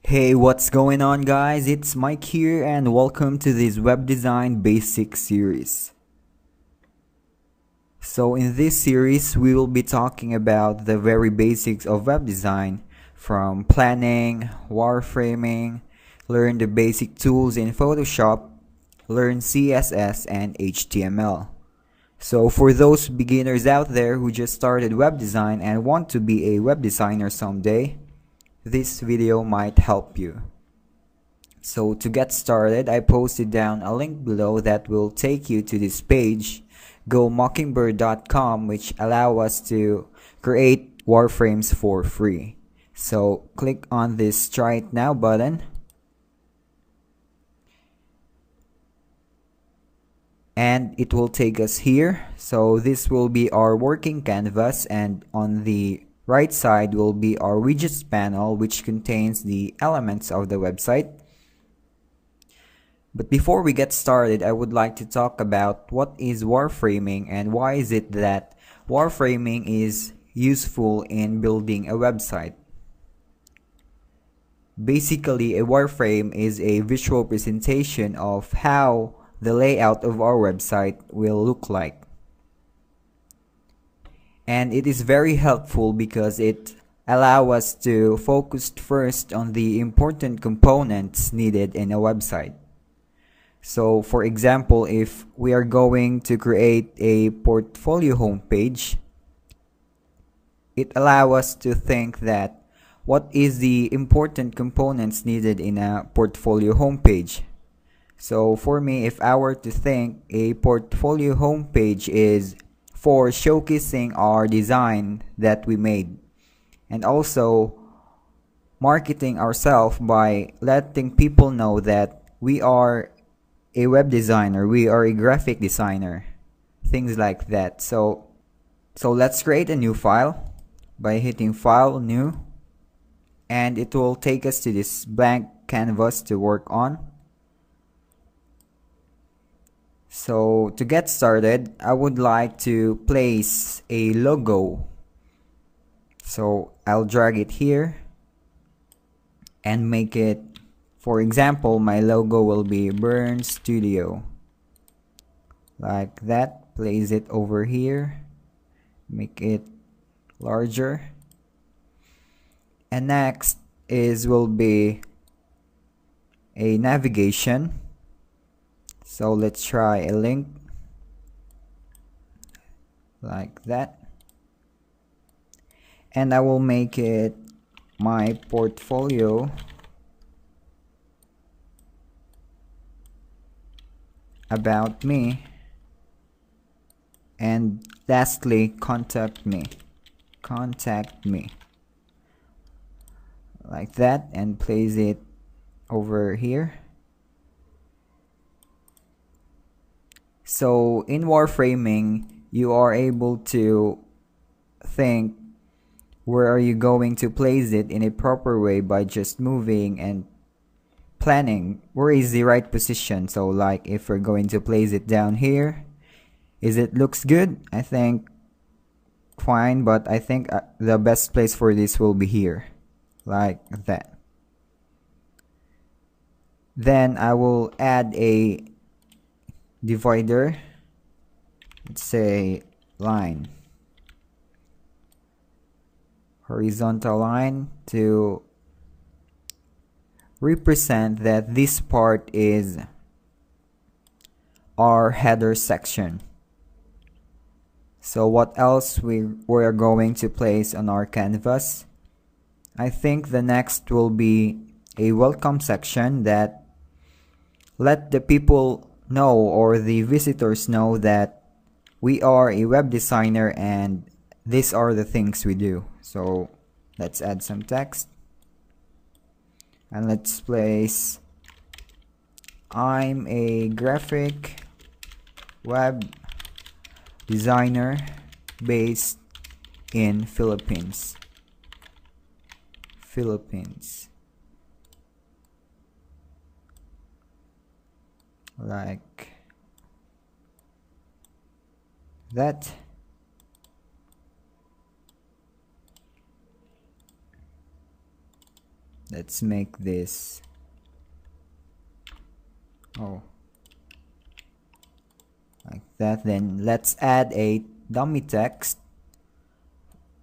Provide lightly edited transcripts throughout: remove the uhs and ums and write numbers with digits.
Hey, what's going on, guys? It's Mike here, and welcome to this web design basics series. So in this series, we will be talking about the very basics of web design, from planning, wireframing, learn the basic tools in Photoshop, learn CSS and HTML. So for those beginners out there who just started web design and want to be a web designer someday, this video might help you. So to get started, I posted down a link below that will take you to this page, gomockingbird.com, which allow us to create wireframes for free. So click on this Try It Now button, and it will take us here. So this will be our working canvas, and on the right side will be our widgets panel, which contains the elements of the website. But before we get started, I would like to talk about what is wireframing and why is it that wireframing is useful in building a website. Basically, a wireframe is a visual presentation of how the layout of our website will look like. And it is very helpful because it allows us to focus first on the important components needed in a website. So for example, if we are going to create a portfolio homepage, it allows us to think that what is the important components needed in a portfolio homepage. So for me, if I were to think, a portfolio homepage is for showcasing our design that we made, and also marketing ourselves by letting people know that we are a web designer, we are a graphic designer, things like that. So let's create a new file by hitting File, New, and it will take us to this blank canvas to work on. So to get started, I would like to place a logo. So I'll drag it here and make it, for example, my logo will be Burn Studio. Like that. Place it over here. Make it larger. And next will be a navigation. So let's try a link. Like that. And I will make it my portfolio. About me, and lastly, contact me, like that, and place it over here. So in wireframing, you are able to think where are you going to place it in a proper way by just moving and planning where is the right position. So like if we're going to place it down here, is it looks good? I think fine, but I think the best place for this will be here, like that. Then I will add a divider, let's say line, horizontal line, to represent that this part is our header section. So what else we're going to place on our canvas? I think the next will be a welcome section that let the people know, or the visitors know, that we are a web designer and these are the things we do. So let's add some text. And let's place, I'm a graphic web designer based in Philippines. Like that. Let's make this, oh, like that. Then let's add a dummy text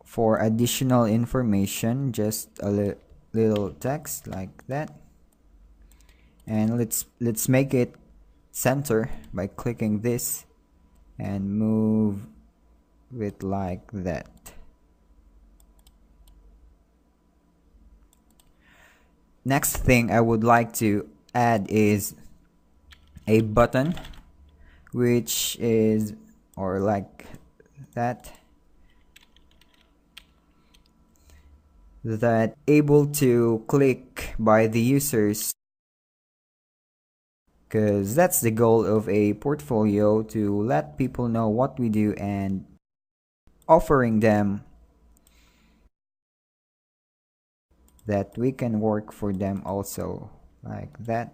for additional information, just a little text like that. And let's make it center by clicking this and move it like that. Next thing I would like to add is a button, which is, or like that, that able to click by the users, because that's the goal of a portfolio, to let people know what we do and offering them that we can work for them also, like that.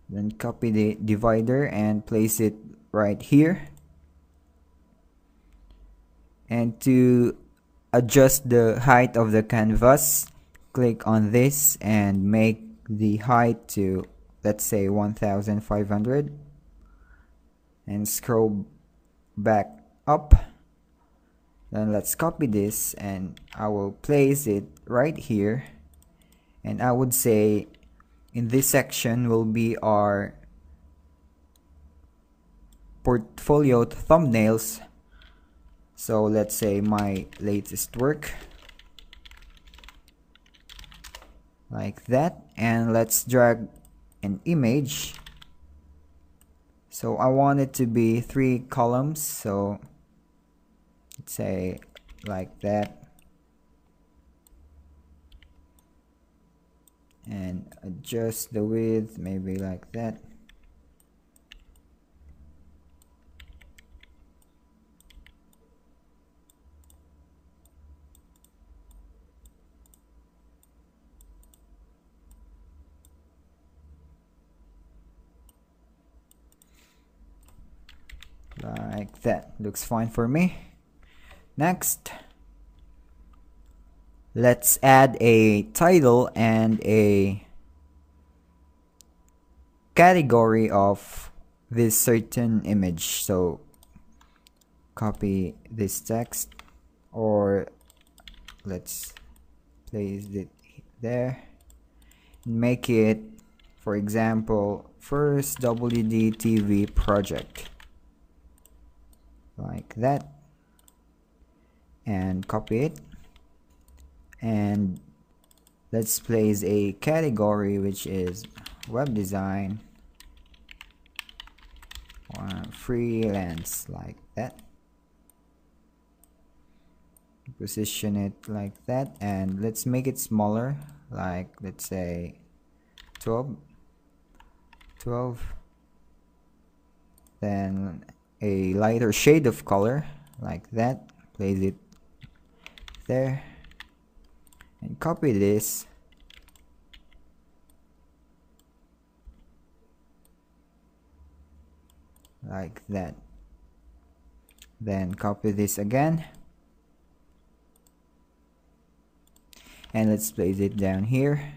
Then copy the divider and place it right here. And to adjust the height of the canvas, click on this and make the height to, let's say, 1500, and scroll back up. Then let's copy this and I will place it right here, and I would say in this section will be our portfolio thumbnails. So let's say my latest work, like that. And let's drag an image. So I want it to be 3 columns, so let's say like that, and adjust the width maybe like that. Like that, looks fine for me. Next, let's add a title and a category of this certain image. So copy this text, or let's place it there, make it, for example, first WD TV project, like that, and copy it. And let's place a category which is web design or freelance, like that. Position it like that, and let's make it smaller, like let's say 12. Then a lighter shade of color, like that, place it there, and copy this, like that. Then copy this again, and let's place it down here.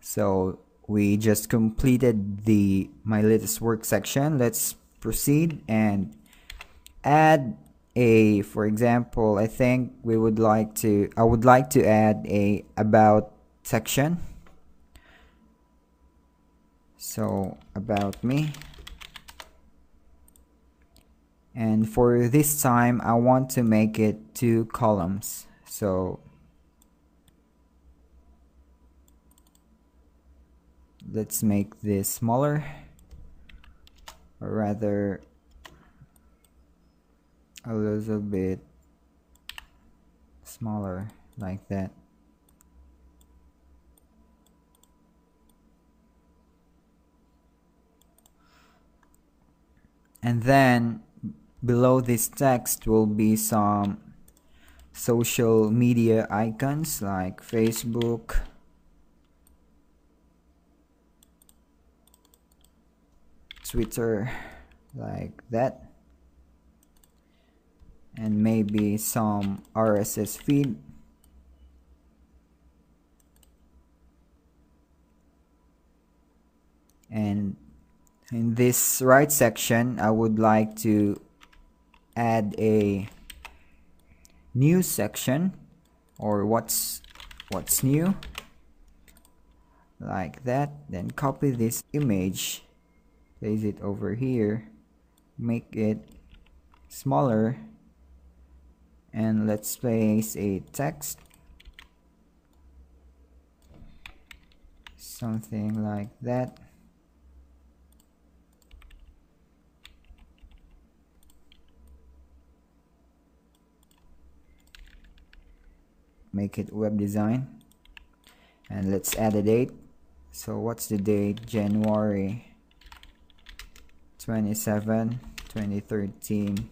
So we just completed the my latest work section. Let's proceed and add a, for example, I think I would like to add a about section. So about me, and for this time I want to make it 2 columns. So let's make this smaller, or rather a little bit smaller, like that. And then below this text will be some social media icons like Facebook, Twitter, like that. and maybe some RSS feed. And in this right section, I would like to add a new section, or what's new, like that. Then copy this image, place it over here, make it smaller, and let's place a text, something like that. Make it web design, and let's add a date. So what's the date? January 27, 2013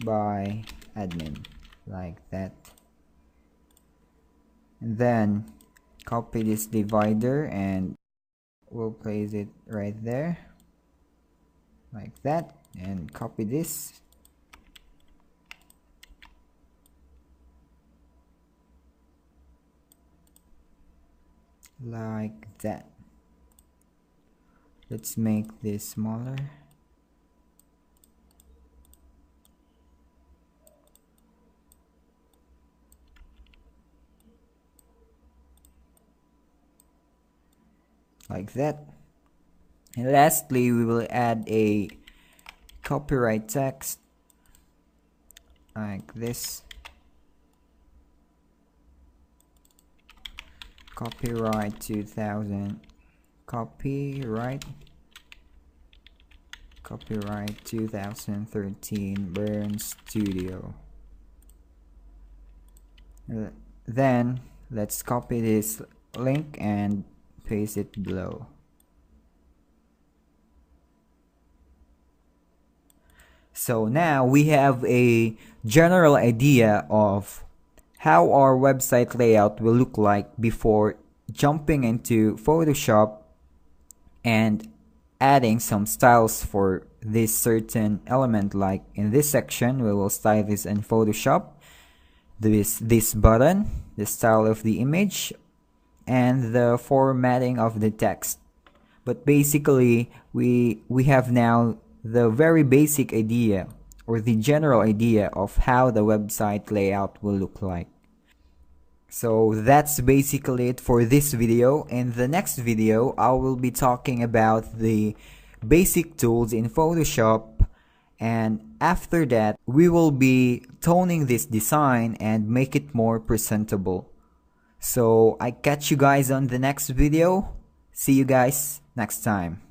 by admin, like that. And then copy this divider and we'll place it right there, like that. And copy this, like that. Let's make this smaller. Like that. And lastly, we will add a copyright text, like this. Copyright 2000, copyright 2013 Burn Studio. Then let's copy this link and paste it below. So now we have a general idea of how our website layout will look like before jumping into Photoshop and adding some styles for this certain element. Like in this section, we will style this in Photoshop, this button, the style of the image, and the formatting of the text. But basically we have now the very basic idea, or the general idea of how the website layout will look like. So that's basically it for this video. In the next video, I will be talking about the basic tools in Photoshop, and after that we will be toning this design and make it more presentable. So I catch you guys on the next video. See you guys next time.